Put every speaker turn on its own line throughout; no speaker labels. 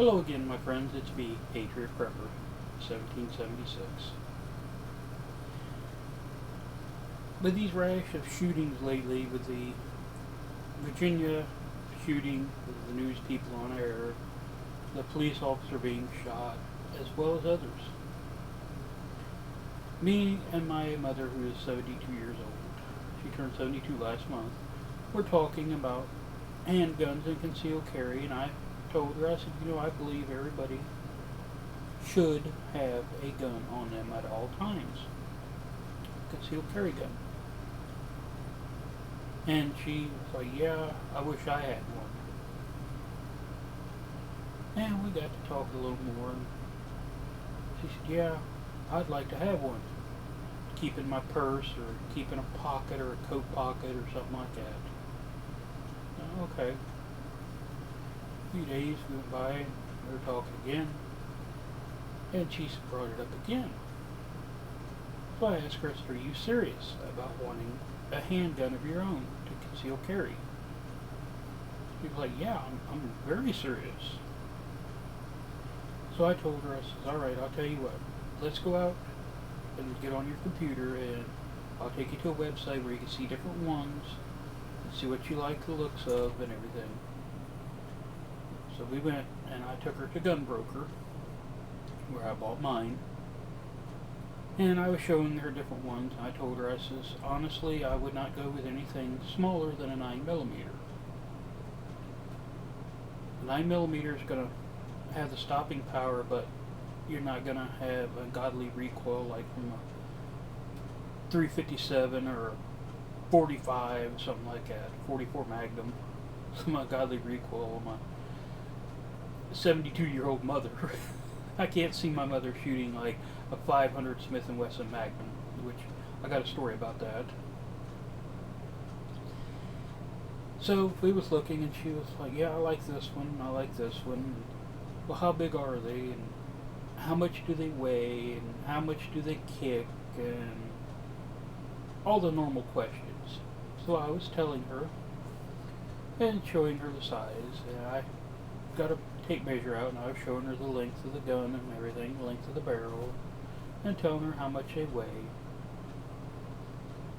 Hello again, my friends. It's me, Patriot Prepper, 1776. With these rash of shootings lately, with the Virginia shooting, with the news people on air, the police officer being shot, as well as others, me and my mother, who is 72 years old, she turned 72 last month, we're talking about handguns and concealed carry, and I told her, I said, I believe everybody should have a gun on them at all times. Concealed carry gun. And she was like, yeah, I wish I had one. And we got to talk a little more. And she said, yeah, I'd like to have one. Keep in my purse or keep in a pocket or a coat pocket or something like that. Okay. A few days went by and we were talking again. And she brought it up again. So I asked her, are you serious about wanting a handgun of your own to conceal carry? She was like, yeah, I'm very serious. So I told her, I said, alright, I'll tell you what, let's go out and get on your computer and I'll take you to a website where you can see different ones and see what you like the looks of and everything. So we went and I took her to Gunbroker where I bought mine. And I was showing her different ones. I told her, I says, honestly, I would not go with anything smaller than a 9mm. The 9mm is going to have the stopping power, but you're not going to have a godly recoil like from a 357 or a 45, something like that, 44 Magnum. Some ungodly recoil on my 72-year-old mother. I can't see my mother shooting like a 500 Smith & Wesson Magnum, which I got a story about that. So we was looking and she was like, yeah, I like this one, I like this one. Well, how big are they and how much do they weigh and how much do they kick and all the normal questions. So I was telling her and showing her the size, and I got a tape measure out and I was showing her the length of the gun and everything, the length of the barrel, and telling her how much they weigh.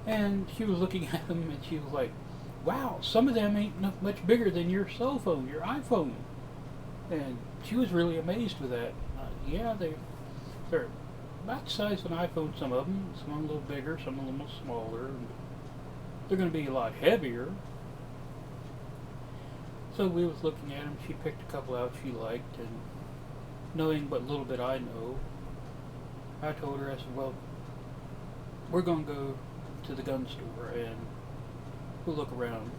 And she was looking at them and she was like, wow, some of them ain't much bigger than your cell phone, your iPhone. And she was really amazed with that. Yeah, they're about the size of an iPhone, some of them a little bigger, some a little smaller. And they're going to be a lot heavier. So we was looking at them, she picked a couple out she liked, and knowing what little bit I know, I told her, I said, well, we're going to go to the gun store and we'll look around.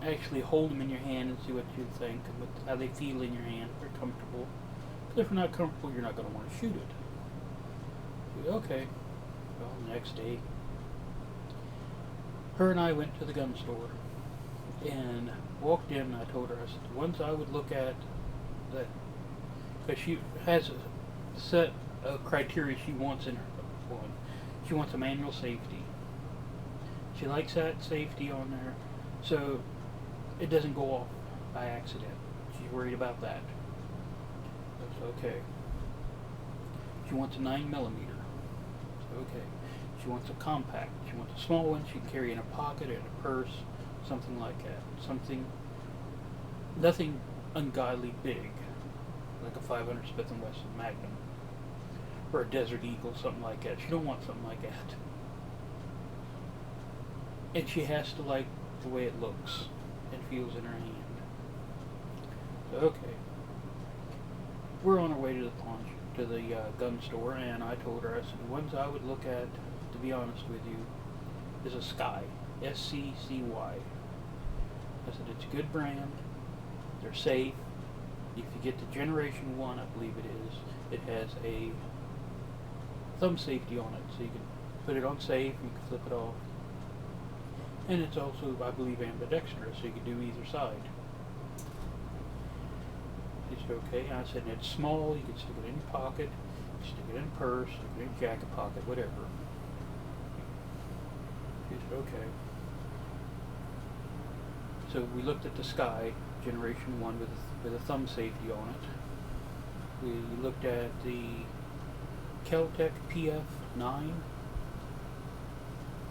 Actually hold them in your hand and see what you think, and how they feel in your hand, if they're comfortable. Because if they're not comfortable, you're not going to want to shoot it. Okay. Well, the next day, her and I went to the gun store and walked in and I told her, I said, the ones I would look at, that, because she has a set of criteria she wants in her one. She wants a manual safety. She likes that safety on there so it doesn't go off by accident. She's worried about that. That's okay. She wants a 9mm. Okay. She wants a compact. She wants a small one she can carry in a pocket, in a purse, something like that. Something, nothing ungodly big, like a 500 Smith & Wesson Magnum or a Desert Eagle, something like that. She don't want something like that. And she has to like the way it looks and feels in her hand. So, okay. We're on our way to the gun store, and I told her, I said, the ones I would look at, to be honest with you, is a Sky, SCCY. I said, it's a good brand, they're safe. If you get the Generation 1, I believe it is, it has a thumb safety on it, so you can put it on safe, you can flip it off. And it's also, I believe, ambidextrous, so you can do either side. She said, okay. And I said, it's small, you can stick it in your pocket, stick it in a purse, stick it in your jacket pocket, whatever. She said, okay. So we looked at the Sky Generation 1 with with a thumb safety on it. We looked at the Kel-Tec PF9.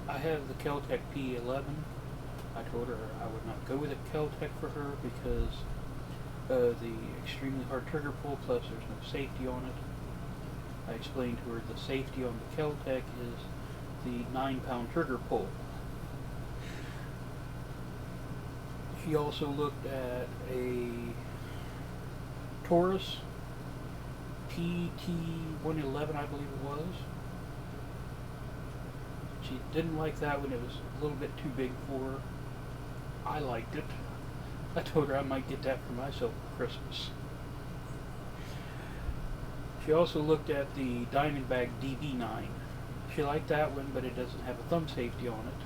I have the Kel-Tec P11. I told her I would not go with a Kel-Tec for her because of the extremely hard trigger pull, plus there's no safety on it. I explained to her the safety on the Kel-Tec is the 9-pound trigger pull. She also looked at a Taurus PT111, I believe it was. She didn't like that one. It was a little bit too big for her. I liked it. I told her I might get that for myself for Christmas. She also looked at the Diamondback DB9. She liked that one, but it doesn't have a thumb safety on it.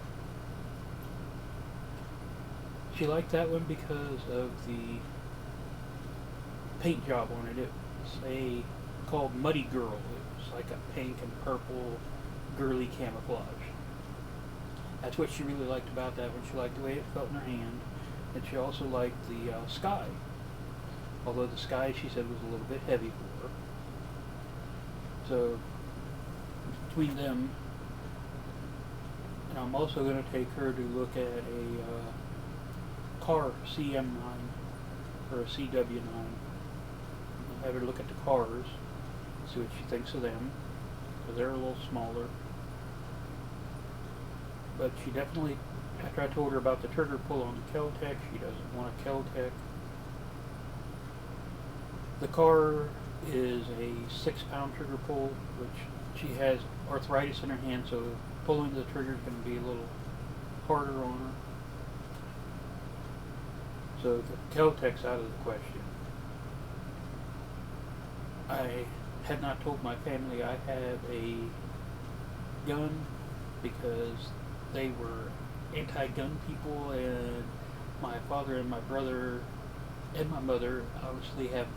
She liked that one because of the paint job on it. It was called Muddy Girl. It was like a pink and purple girly camouflage. That's what she really liked about that one. She liked the way it felt in her hand. And she also liked the Sky. Although the Sky, she said, was a little bit heavy for her. So, between them, and I'm also going to take her to look at a Kahr CM9 or a CW9. I'll have her look at the cars, see what she thinks of them, because they're a little smaller. But she definitely, after I told her about the trigger pull on the Kel-Tec, she doesn't want a Kel-Tec. The Kahr is a 6-pound trigger pull, which she has arthritis in her hand, so pulling the trigger is going to be a little harder on her. So the Kel-Tec's out of the question. I had not told my family I have a gun because they were anti-gun people, and my father and my brother and my mother obviously have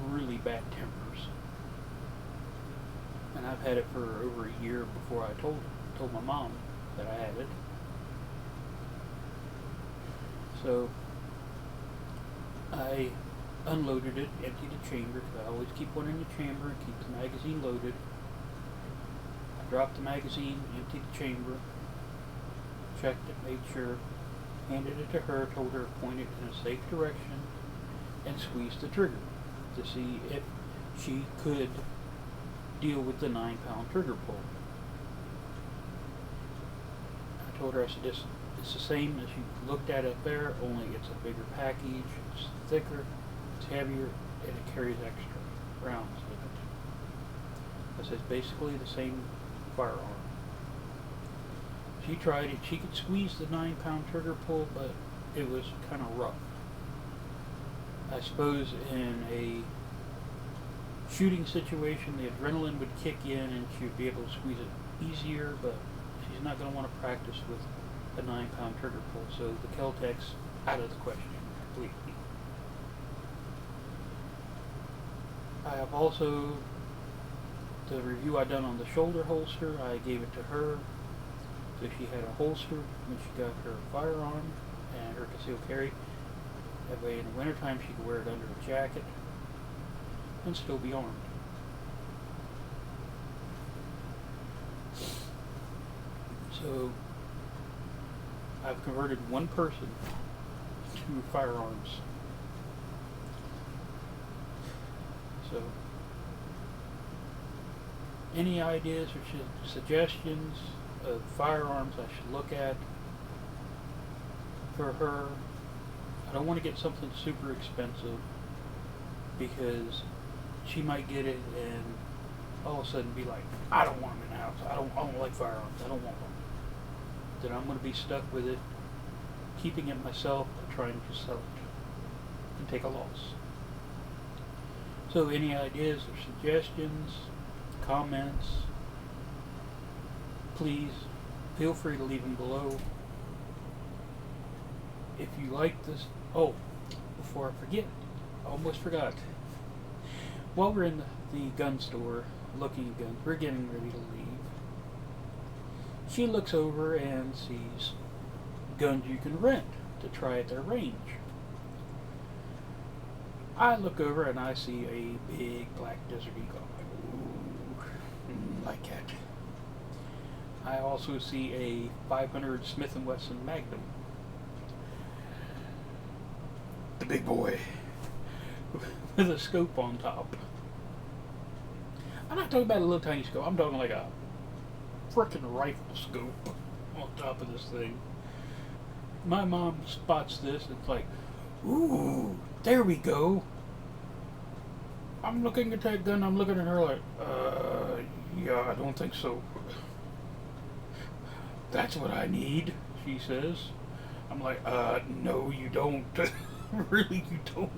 really bad tempers. And I've had it for over a year before I told my mom that I had it. So I unloaded it, emptied the chamber, because I always keep one in the chamber and keep the magazine loaded. I dropped the magazine, emptied the chamber, checked it, made sure, handed it to her, told her to point it in a safe direction, and squeezed the trigger to see if she could deal with the 9-pound trigger pull. I told her, I said, it's the same as you looked at it there, only it's a bigger package, it's thicker, it's heavier, and it carries extra rounds with it. I said, it's basically the same firearm. She tried it. She could squeeze the 9-pound trigger pull, but it was kind of rough. I suppose in a shooting situation, the adrenaline would kick in and she would be able to squeeze it easier, but she's not going to want to practice with a 9-pound trigger pull, so the Kel-Tec's out of the question completely. I have also, the review I done on the shoulder holster, I gave it to her. So she had a holster when she got her firearm and her concealed carry. That way in the wintertime she could wear it under a jacket and still be armed. So I've converted one person to firearms. So any ideas or suggestions of firearms I should look at for her? I don't want to get something super expensive because she might get it and all of a sudden be like, I don't want them in the house. I don't like firearms. I don't want them. Then I'm going to be stuck with it, keeping it myself or trying to sell it and take a loss. So any ideas or suggestions, comments, please feel free to leave them below. If you like this, before I forget, I almost forgot. While we're in the gun store looking at guns, we're getting ready to leave. She looks over and sees guns you can rent to try at their range. I look over and I see a big black desert eagle. I'm like, ooh, like that. I also see a 500 Smith & Wesson Magnum. The big boy. With a scope on top. I'm not talking about a little tiny scope. I'm talking like a frickin' rifle scope on top of this thing. My mom spots this. It's like, ooh, there we go. I'm looking at that gun. I'm looking at her like, yeah, I don't think so. That's what I need, she says. I'm like, no, you don't. Really, you don't.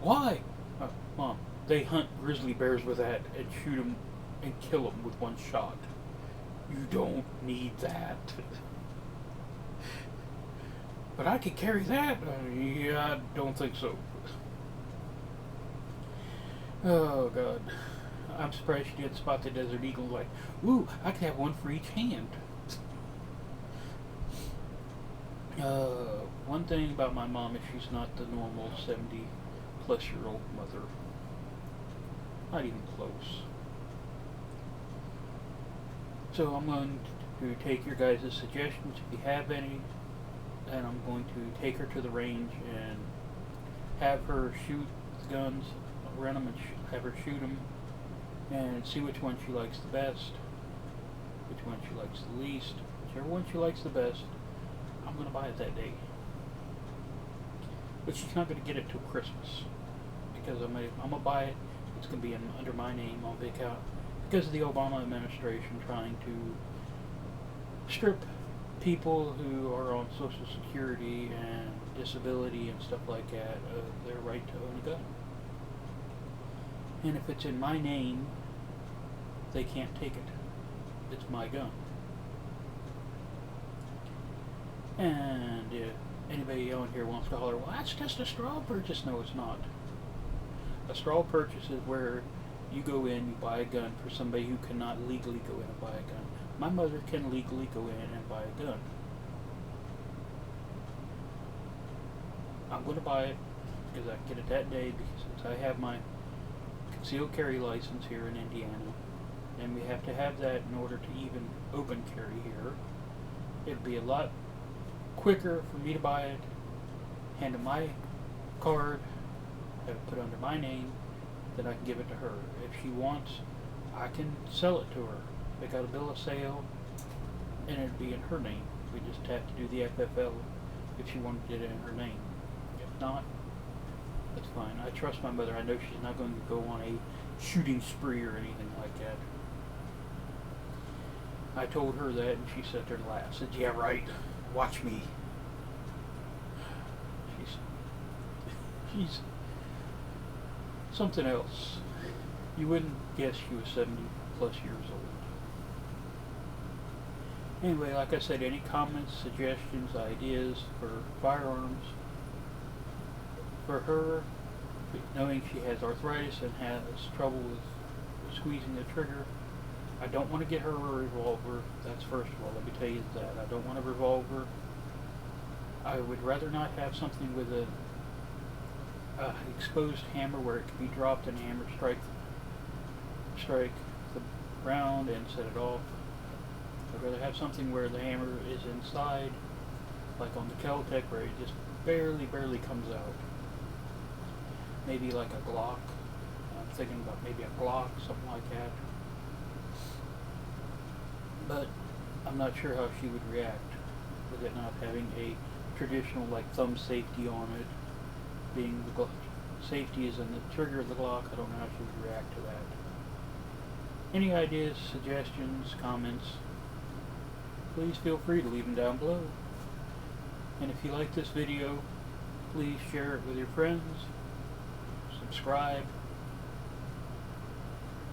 Why? Mom, they hunt grizzly bears with that and shoot them and kill them with one shot. You don't need that. But I could carry that? Yeah, I don't think so. Oh, God. I'm surprised she didn't spot the Desert Eagle like, ooh, I could have one for each hand. One thing about my mom is she's not the normal 70-plus-year-old mother. Not even close. So I'm going to take your guys' suggestions if you have any, and I'm going to take her to the range and have her shoot the guns, rent them and have her shoot them, and see which one she likes the best, which one she likes the least. Whichever one she likes the best, I'm going to buy it that day. But she's not going to get it till Christmas, because I'm going to buy it. It's going to be under my name on Big Out, because of the Obama administration trying to strip people who are on Social Security and disability and stuff like that of their right to own a gun. And if it's in my name, they can't take it. It's my gun. And if anybody on here wants to holler, well, that's just a straw purchase. No, it's not. A straw purchase is where you go in, you buy a gun for somebody who cannot legally go in and buy a gun. My mother can legally go in and buy a gun. I'm going to buy it because I can get it that day, because since I have my concealed carry license here in Indiana, and we have to have that in order to even open carry here, it'd be a lot quicker for me to buy it, hand them my card, have it put under my name, then I can give it to her. If she wants, I can sell it to her. Make out a bill of sale, and it'd be in her name. We just have to do the FFL if she wanted it in her name. If not, that's fine. I trust my mother. I know she's not going to go on a shooting spree or anything like that. I told her that, and she sat there and laughed. Said, yeah, right. Watch me. She's something else. You wouldn't guess she was 70-plus years old. Anyway, like I said, any comments, suggestions, ideas for firearms? For her, knowing she has arthritis and has trouble with squeezing the trigger, I don't want to get her a revolver. That's first of all. Let me tell you that. I don't want a revolver. I would rather not have something with a exposed hammer where it can be dropped and the hammer strike the ground and set it off. I'd rather have something where the hammer is inside, like on the Kel-Tec, where it just barely comes out. Maybe like a Glock. I'm thinking about maybe a Glock, something like that. But I'm not sure how she would react with it not having a traditional like thumb safety on it. Being the safety is in the trigger of the Glock, I don't know how she would react to that. Any ideas, suggestions, comments, please feel free to leave them down below. And if you like this video, please share it with your friends, subscribe,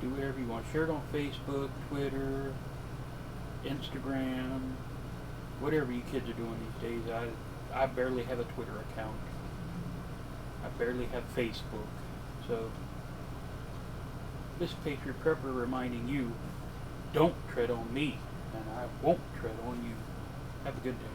do whatever you want. Share it on Facebook, Twitter, Instagram, whatever you kids are doing these days. I barely have a Twitter account. I barely have Facebook. So this Patriot Prepper reminding you, don't tread on me, and I won't tread on you. Have a good day.